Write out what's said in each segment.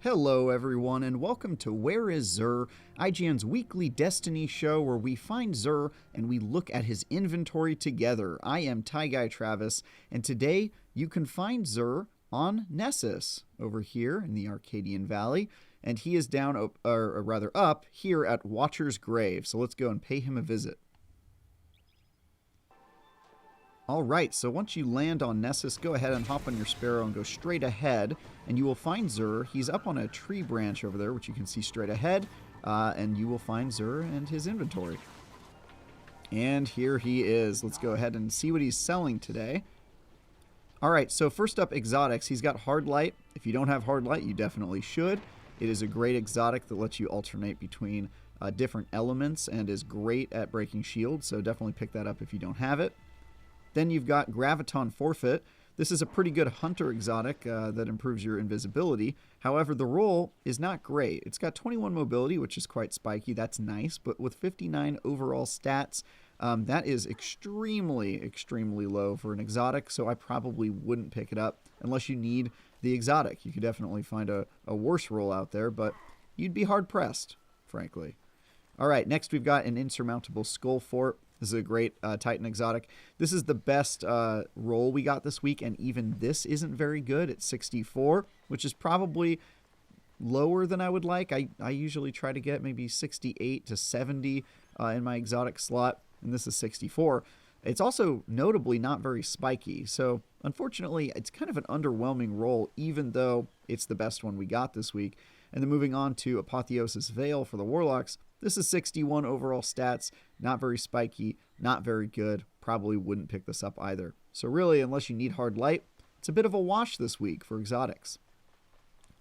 Hello everyone and welcome to Where is Xur, IGN's weekly Destiny show where we find Xur and we look at his inventory together. I am Ty Guy Travis and today you can find Xur on Nessus over here in the Arcadian Valley, and he is down, or rather up, here at Watcher's Grave. So let's go and pay him a visit. Alright, so once you land on Nessus, go ahead and hop on your Sparrow and go straight ahead, and you will find Xur. He's up on a tree branch over there, which you can see straight ahead, and you will find Xur and his inventory. And here he is. Let's go ahead and see what he's selling today. Alright, so first up, exotics. He's got Hard Light. If you don't have Hard Light, you definitely should. It is a great exotic that lets you alternate between different elements and is great at breaking shields, so definitely pick that up if you don't have it. Then you've got Graviton Forfeit. This is a pretty good hunter exotic that improves your invisibility. However, the roll is not great. It's got 21 mobility, which is quite spiky. That's nice, but with 59 overall stats, that is extremely, extremely low for an exotic, so I probably wouldn't pick it up unless you need the exotic. You could definitely find a worse roll out there, but you'd be hard-pressed, frankly. All right, next we've got an Insurmountable Skullfort. This is a great Titan exotic. This is the best roll we got this week, and even this isn't very good at 64, which is probably lower than I would like. I usually try to get maybe 68 to 70 in my exotic slot, and this is 64. It's also notably not very spiky, so unfortunately it's kind of an underwhelming roll, even though it's the best one we got this week. And then moving on to Apotheosis Veil for the Warlocks. This is 61 overall stats, not very spiky, not very good, probably wouldn't pick this up either. So really, unless you need Hard Light, it's a bit of a wash this week for exotics.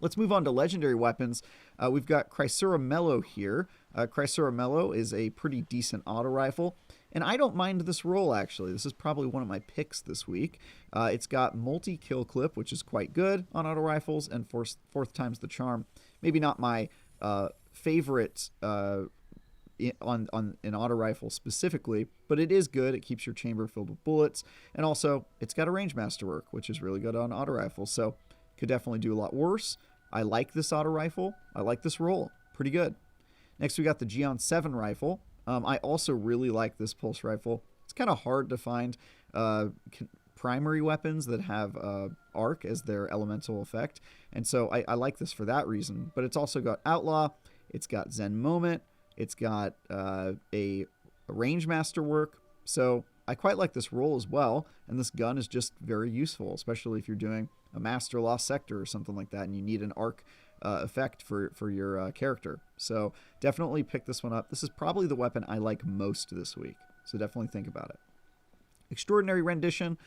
Let's move on to legendary weapons. We've got Insurmountable here. Insurmountable is a pretty decent auto rifle, and I don't mind this roll actually. This is probably one of my picks this week. It's got multi-kill clip, which is quite good on auto rifles, and fourth time's the charm. Maybe not my favorite on an auto rifle specifically, but it is good. It keeps your chamber filled with bullets, and also it's got a range masterwork, which is really good on auto rifles, so could definitely do a lot worse. I like this auto rifle. I like this roll. Pretty good. Next we got the Geon 7 rifle. I also really like this pulse rifle. It's kind of hard to find primary weapons that have arc as their elemental effect, and so I like this for that reason. But it's also got Outlaw, it's got Zen Moment, it's got a range masterwork, so I quite like this roll as well, and this gun is just very useful, especially if you're doing a Master Lost Sector or something like that and you need an arc effect for your character. So definitely pick this one up. This is probably the weapon I like most this week, so definitely think about it. Extraordinary Rendition.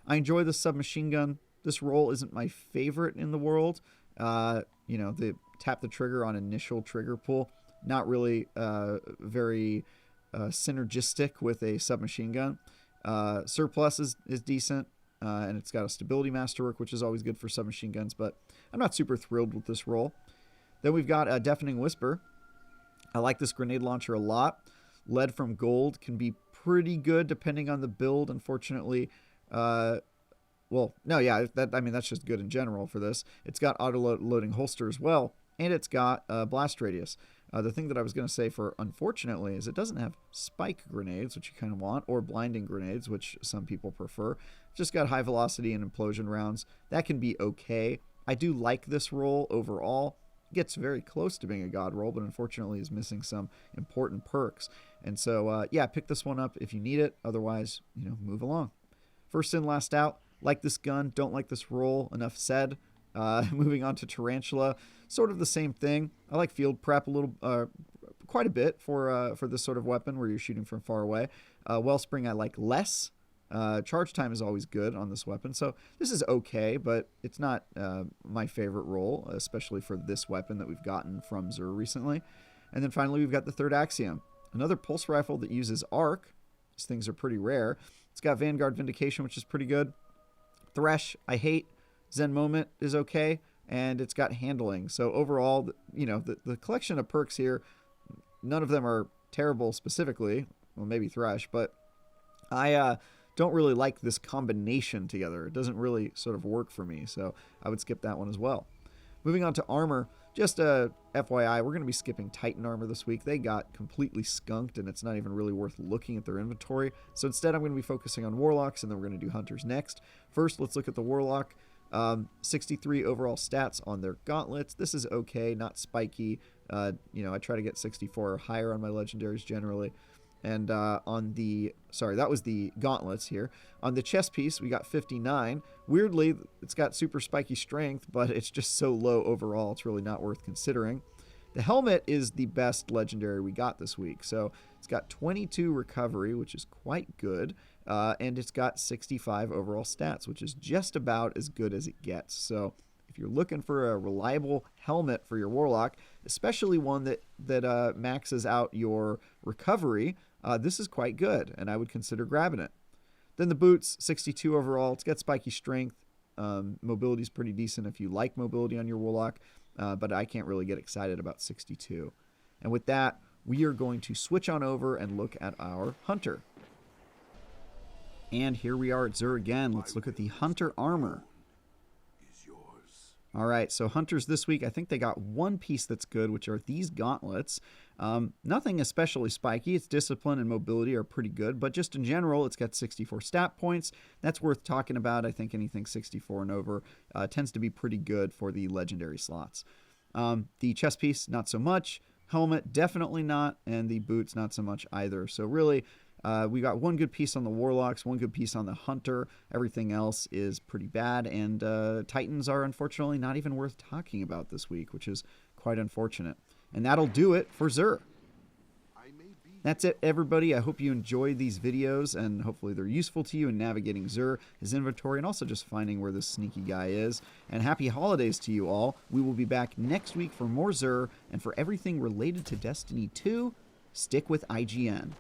I enjoy the submachine gun. This roll isn't my favorite in the world. You know, the tap the trigger on initial trigger pull, not really very synergistic with a submachine gun. Surplus is decent, and it's got a stability masterwork, which is always good for submachine guns, but I'm not super thrilled with this roll. Then we've got a Deafening Whisper. I like this grenade launcher a lot. Lead from Gold can be pretty good depending on the build. Unfortunately, well, no, yeah, I mean, that's just good in general for this. It's got auto-loading holster as well, and it's got blast radius. The thing that I was going to say for unfortunately is it doesn't have spike grenades, which you kind of want, or blinding grenades, which some people prefer. It's just got high velocity and implosion rounds. That can be okay. I do like this roll overall. It gets very close to being a god roll, but unfortunately is missing some important perks. And so, yeah, pick this one up if you need it. Otherwise, you know, move along. First in, last out. Like this gun, don't like this roll. Enough said. Moving on to Tarantula, sort of the same thing. I like field prep a little, quite a bit for this sort of weapon where you're shooting from far away. Wellspring I like less. Charge time is always good on this weapon, so this is okay, but it's not my favorite roll, especially for this weapon that we've gotten from Xur recently. And then finally we've got the third Axiom, another pulse rifle that uses arc. These things are pretty rare. It's got Vanguard Vindication, which is pretty good. Thresh I hate. Zen Moment is okay, and it's got handling. So overall, you know, the collection of perks here, none of them are terrible specifically. Well, maybe Thresh, but I don't really like this combination together. It doesn't really sort of work for me, so I would skip that one as well. Moving on to armor, just a FYI, we're going to be skipping Titan armor this week. They got completely skunked, and it's not even really worth looking at their inventory. So instead, I'm going to be focusing on Warlocks, and then we're going to do Hunters next. First, let's look at the Warlock. 63 overall stats on their gauntlets. This is okay, not spiky. I try to get 64 or higher on my legendaries generally. And on the, sorry, that was the gauntlets here. On the chest piece, we got 59. Weirdly, it's got super spiky strength, but it's just so low overall, it's really not worth considering. The helmet is the best legendary we got this week. So it's got 22 recovery, which is quite good. And it's got 65 overall stats, which is just about as good as it gets. So if you're looking for a reliable helmet for your Warlock, especially one that maxes out your recovery, this is quite good, and I would consider grabbing it. Then the boots, 62 overall. It's got spiky strength. Mobility is pretty decent if you like mobility on your Warlock, but I can't really get excited about 62. And with that, we are going to switch on over and look at our Hunter. And here we are at Zur again. Let's look at the Hunter armor. All right, so Hunters this week, I think they got one piece that's good, which are these gauntlets. Nothing especially spiky. Its discipline and mobility are pretty good, but just in general, it's got 64 stat points. That's worth talking about. I think anything 64 and over tends to be pretty good for the legendary slots. The chest piece, not so much. Helmet, definitely not. And the boots, not so much either. So really, we got one good piece on the Warlocks, one good piece on the Hunter. Everything else is pretty bad, and Titans are unfortunately not even worth talking about this week, which is quite unfortunate. And that'll do it for Zur. That's it, everybody. I hope you enjoyed these videos, and hopefully they're useful to you in navigating Zur, his inventory, and also just finding where this sneaky guy is. And happy holidays to you all. We will be back next week for more Zur, and for everything related to Destiny 2, stick with IGN.